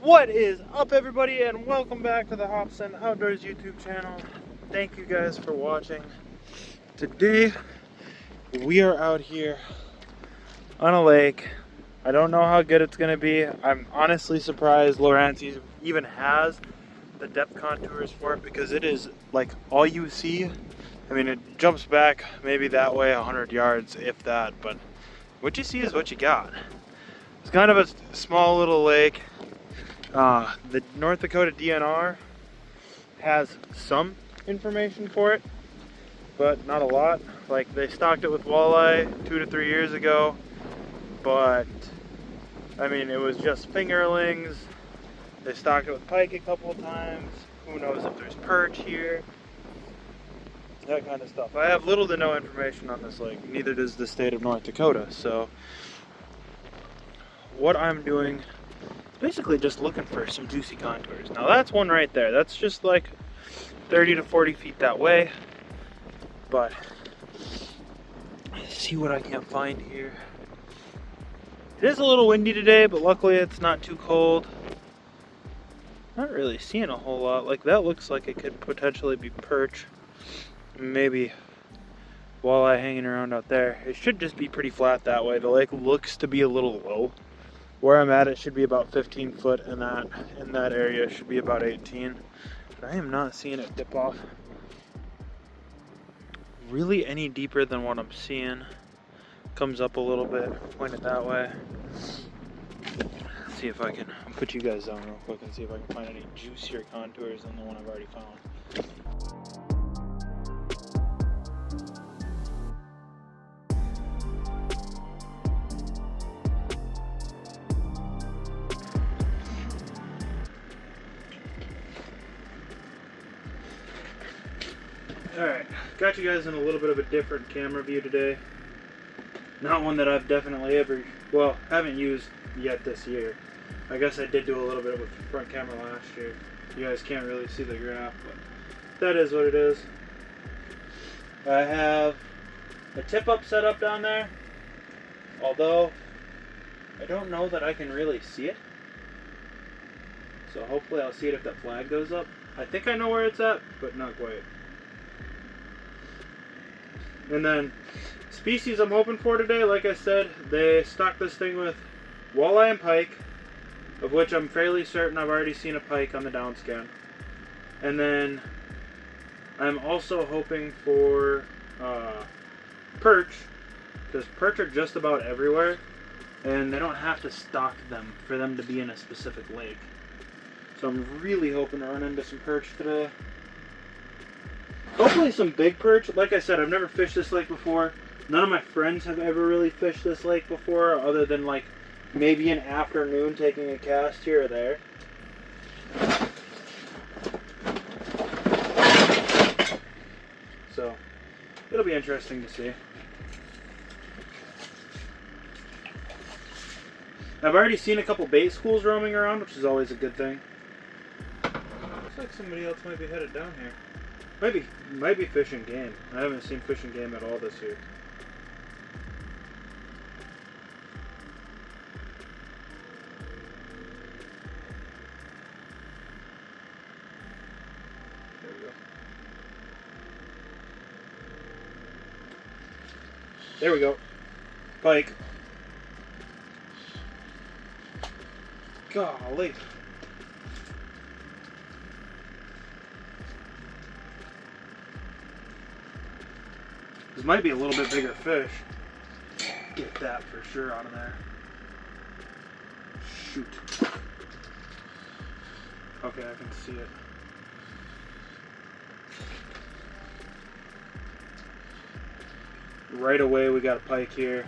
What is up, everybody, and welcome back to the Hobson Outdoors YouTube channel. Thank you guys for watching. Today we are out here on a lake. I don't know how good it's gonna be. I'm honestly surprised Lawrence even has the depth contours for it, because it is like all you see. I mean, it jumps back maybe that way 100 yards, if that, but what you see is what you got. It's kind of a small little lake. The North Dakota DNR has some information for it, but not a lot. Like, they stocked it with walleye 2 to 3 years ago, but I mean, it was just fingerlings. They stocked it with pike a couple of times. Who knows if there's perch here, that kind of stuff. I have little to no information on this lake, neither does the state of North Dakota. So what I'm doing, basically just looking for some juicy contours. Now that's one right there. That's just like 30 to 40 feet that way. But see what I can find here. It is a little windy today, but luckily it's not too cold. Not really seeing a whole lot. Like, that looks like it could potentially be perch. Maybe walleye hanging around out there. It should just be pretty flat that way. The lake looks to be a little low. Where I'm at, it should be about 15 foot, and in that area it should be about 18. But I am not seeing it dip off really any deeper than what I'm seeing. Comes up a little bit, point it that way. See if I can, I'll put you guys down real quick and see if I can find any juicier contours than the one I've already found. Alright, got you guys in a little bit of a different camera view today. Not one that I've definitely haven't used yet this year. I guess I did do a little bit with the front camera last year. You guys can't really see the graph, but that is what it is. I have a tip-up set up down there, although I don't know that I can really see it. So hopefully I'll see it if that flag goes up. I think I know where it's at, but not quite. And then species I'm hoping for today, like I said, they stocked this thing with walleye and pike, of which I'm fairly certain I've already seen a pike on the downscan. And then I'm also hoping for perch, because perch are just about everywhere, and they don't have to stock them for them to be in a specific lake. So I'm really hoping to run into some perch today. Hopefully some big perch. Like I said, I've never fished this lake before. None of my friends have ever really fished this lake before, other than like maybe an afternoon taking a cast here or there. So it'll be interesting to see. I've already seen a couple bait schools roaming around, which is always a good thing. Looks like somebody else might be headed down here. Might be fishing game. I haven't seen fishing game at all this year. There we go. There we go. Pike. Golly. This might be a little bit bigger fish. Get that for sure out of there. Shoot. Okay, I can see it. Right away we got a pike here.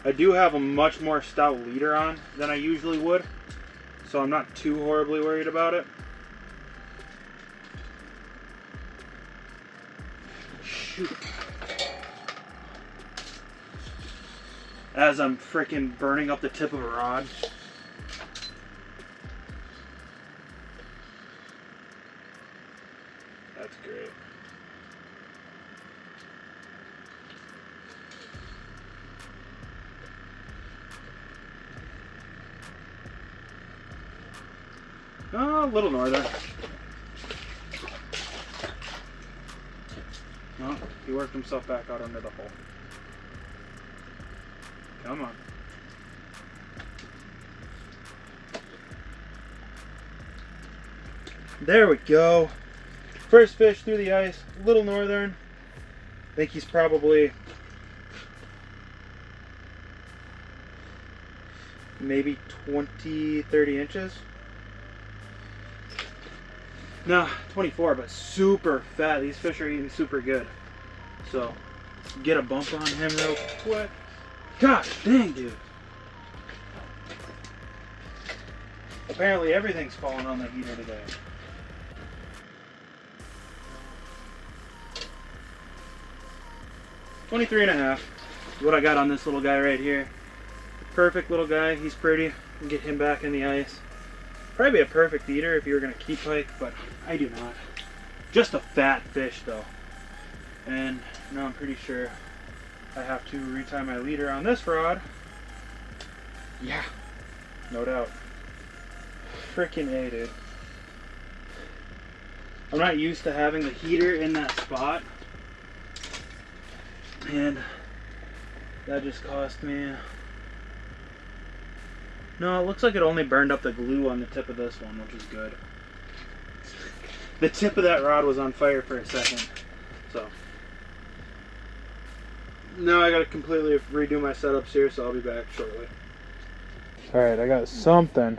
I do have a much more stout leader on than I usually would, so I'm not too horribly worried about it. Shoot. As I'm freaking burning up the tip of a rod. That's great. Oh, a little northern. Well, he worked himself back out under the hole. Come on. There we go. First fish through the ice, a little northern. I think he's probably maybe 20, 30 inches. No, 24, but super fat. These fish are eating super good. So, get a bump on him real quick. Gosh dang, dude. Apparently everything's falling on the heater today. $23.5 is what I got on this little guy right here. Perfect little guy. He's pretty. Get him back in the ice. Probably a perfect eater if you were going to keep pike, but I do not. Just a fat fish though. And now I'm pretty sure I have to retie my leader on this rod. Yeah, no doubt. Frickin' A, dude. I'm not used to having the heater in that spot. And that just cost me... No, it looks like it only burned up the glue on the tip of this one, which is good. The tip of that rod was on fire for a second. So now I gotta completely redo my setups here, so I'll be back shortly. Alright, I got something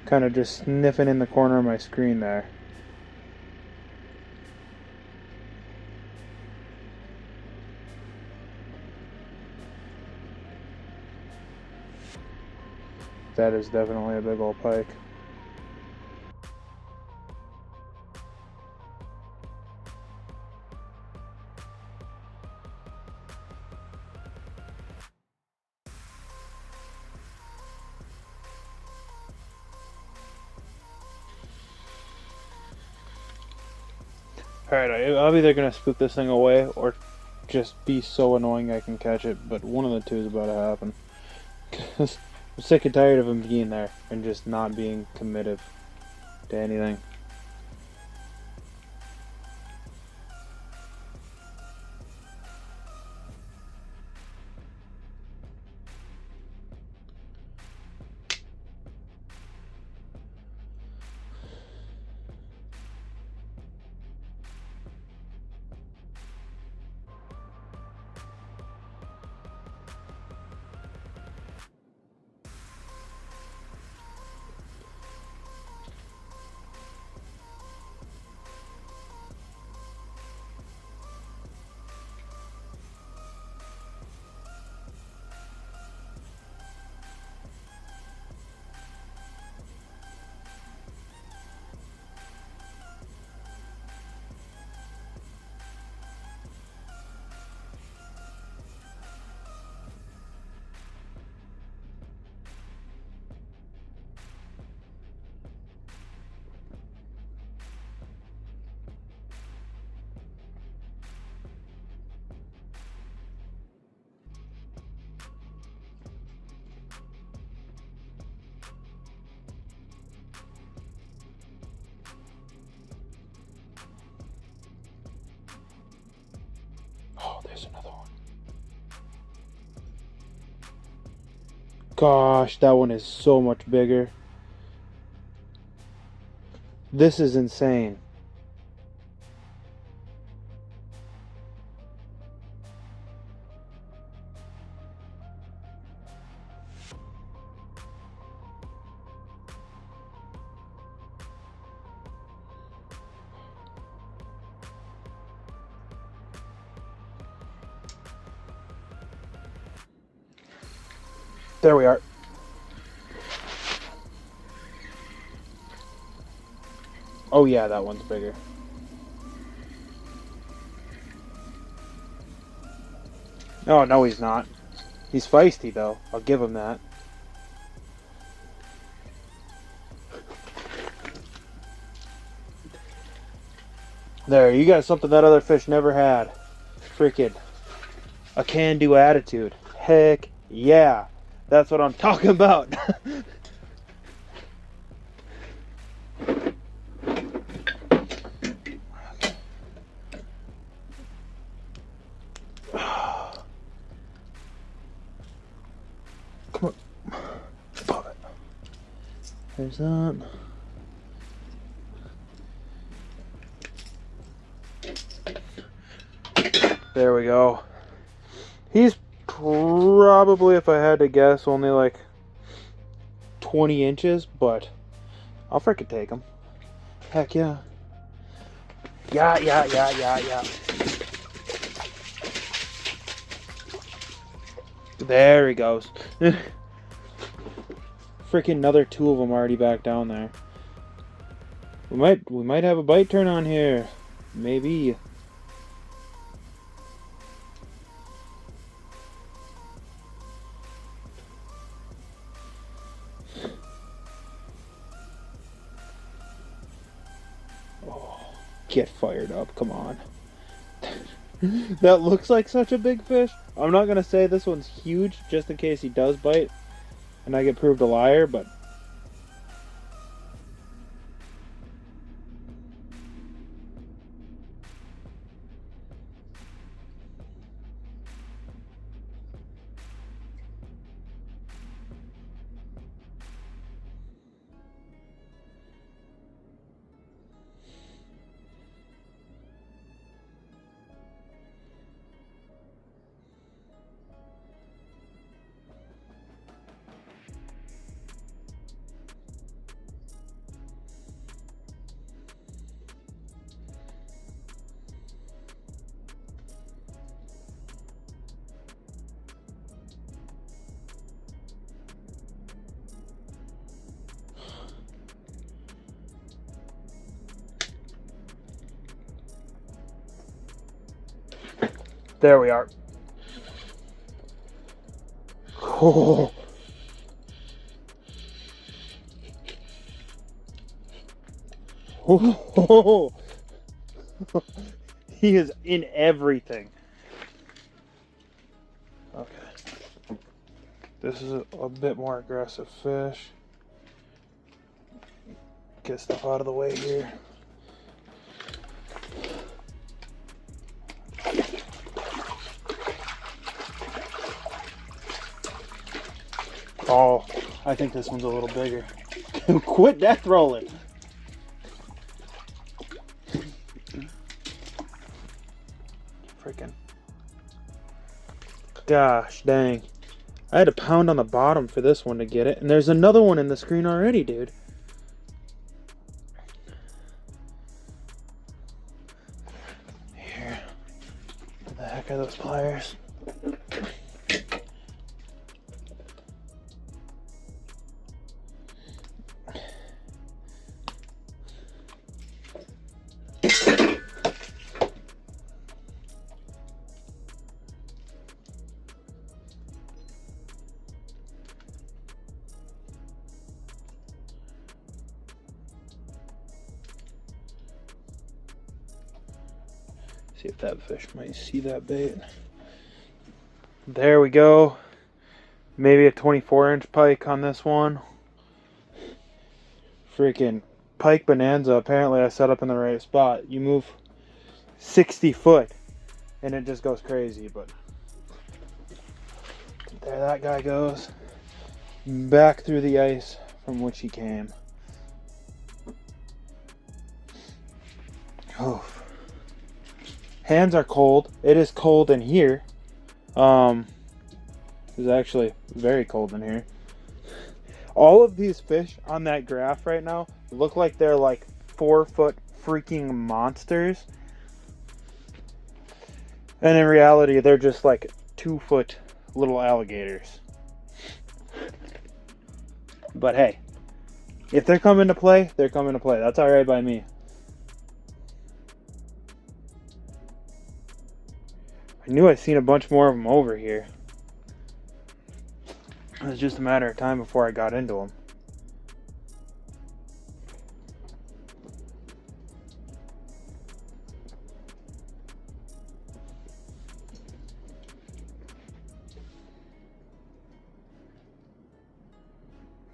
kind of just sniffing in the corner of my screen there. That is definitely a big old pike. Alright, I'm either going to spook this thing away or just be so annoying I can catch it, but one of the two is about to happen. Because I'm sick and tired of him being there and just not being committed to anything. Oh, there's another one. Gosh, that one is so much bigger. This is insane. There we are. Oh yeah, that one's bigger. Oh, no he's not. He's feisty though, I'll give him that. There, you got something that other fish never had. Freaking a can-do attitude. Heck yeah. That's what I'm talking about. There's that. There we go. He's probably, if I had to guess, only like 20 inches, but I'll frickin' take him. Heck yeah. Yeah. There he goes. Freaking another 2 of them already back down there. We might have a bite turn on here. Maybe. Oh, get fired up, come on. That looks like such a big fish. I'm not gonna say this one's huge just in case he does bite and I get proved a liar, but there we are. Oh. Oh. He is in everything. Okay. This is a bit more aggressive fish. Get stuff out of the way here. Oh, I think this one's a little bigger. Quit death rolling. Freaking. Gosh dang. I had to pound on the bottom for this one to get it. And there's another one in the screen already, dude. Here. What the heck are those pliers? See if that fish might see that bait. There we go. Maybe a 24-inch pike on this one. Freaking pike bonanza. Apparently I set up in the right spot. You move 60 foot and it just goes crazy, but there that guy goes. Back through the ice from which he came. Oh. Hands are cold. It is cold in here. It's actually very cold in here. All of these fish on that graph right now look like they're like 4-foot freaking monsters. And in reality, they're just like 2-foot little alligators. But hey, if they're coming to play, they're coming to play. That's alright by me. I knew I'd seen a bunch more of them over here. It was just a matter of time before I got into them.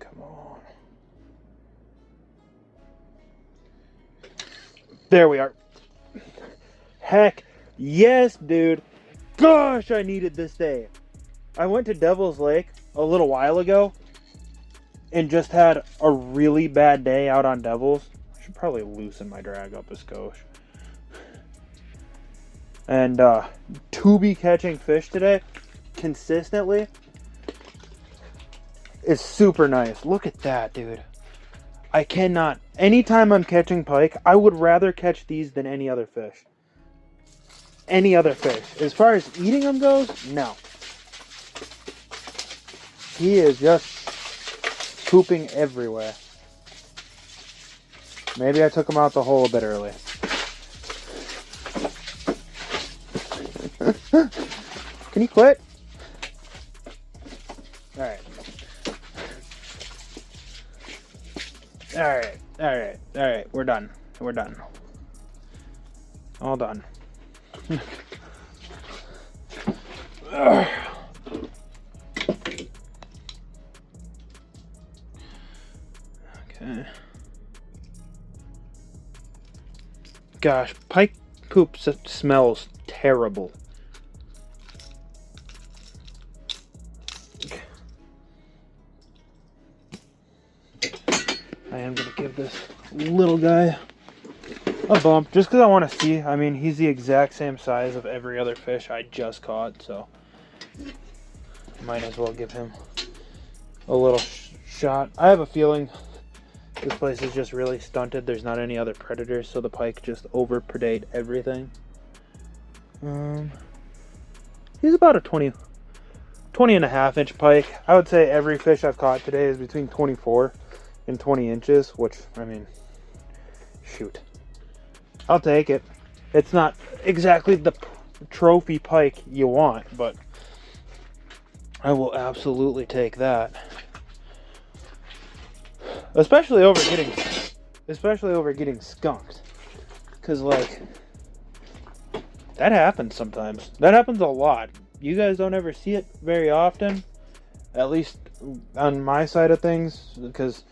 Come on. There we are. Heck yes, dude. Gosh, I needed this day. I went to Devil's Lake a little while ago and just had a really bad day out on Devils. I should probably loosen my drag up a skosh. And to be catching fish today consistently is super nice. Look at that, dude. I cannot. Anytime I'm catching pike, I would rather catch these than any other fish. Any other fish. As far as eating them goes, no. He is just pooping everywhere. Maybe I took him out the hole a bit early. Can you quit? Alright. Alright, alright, alright. We're done. We're done. All done. Okay. Gosh, pike poop smells terrible. I am going to give this little guy a bump just because I want to see. I mean, he's the exact same size of every other fish I just caught, so might as well give him a little shot. I have a feeling this place is just really stunted. There's not any other predators, so the pike just over-predate everything. He's about a 20 and a half inch pike. I would say every fish I've caught today is between 24 and 20 inches, which, I mean, shoot. I'll take it. It's not exactly the trophy pike you want, but I will absolutely take that. Especially over getting skunked. Because, like, that happens sometimes. That happens a lot. You guys don't ever see it very often. At least on my side of things. Because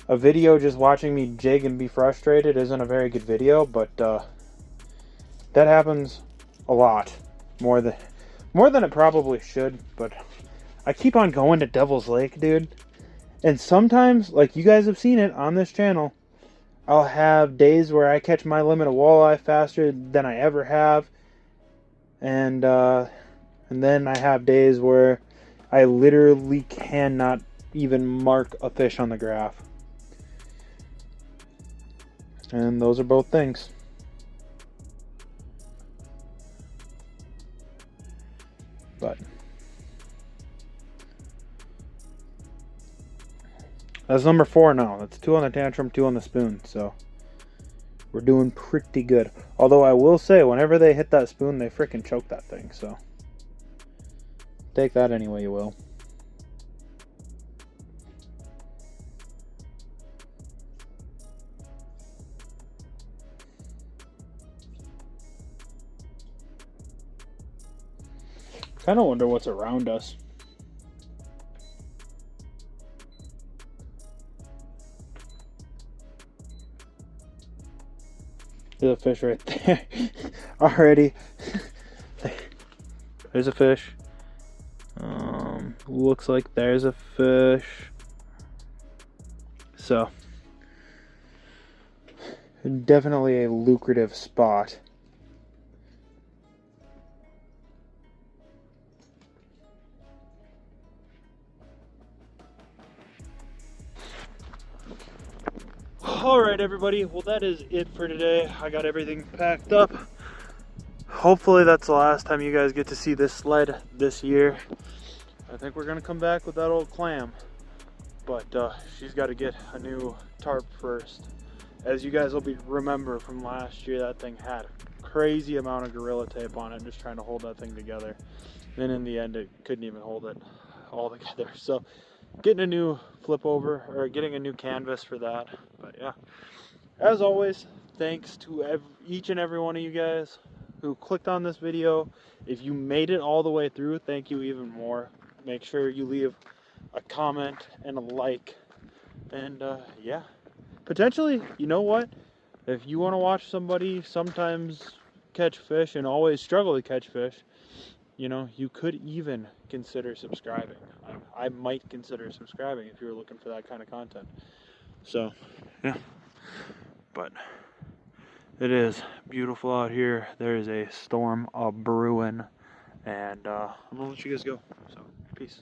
a video just watching me jig and be frustrated isn't a very good video. But that happens a lot. More than it probably should. But I keep on going to Devil's Lake, dude. And sometimes, like you guys have seen it on this channel, I'll have days where I catch my limit of walleye faster than I ever have. And then I have days where I literally cannot even mark a fish on the graph. And those are both things. But that's number 4 now. That's 2 on the tantrum, 2 on the spoon. So we're doing pretty good. Although I will say, whenever they hit that spoon, they freaking choke that thing. So take that any way you will. Kind of wonder what's around us. There's a fish right there. Already. There's a fish. Looks like there's a fish. So, definitely a lucrative spot. Alright everybody, well that is it for today. I got everything packed up. Hopefully that's the last time you guys get to see this sled this year. I think we're going to come back with that old clam. But she's got to get a new tarp first. As you guys will remember from last year, that thing had a crazy amount of Gorilla Tape on it, just trying to hold that thing together. Then in the end it couldn't even hold it all together. So getting a new flip over, or getting a new canvas for that. But yeah, as always, thanks to each and every one of you guys who clicked on this video. If you made it all the way through, thank you even more. Make sure you leave a comment and a like. And yeah, potentially, you know what, if you want to watch somebody sometimes catch fish and always struggle to catch fish, you know, you could even consider subscribing. I might consider subscribing if you were looking for that kind of content. So, yeah. But it is beautiful out here. There is a storm brewing, and I'm gonna let you guys go. So, peace.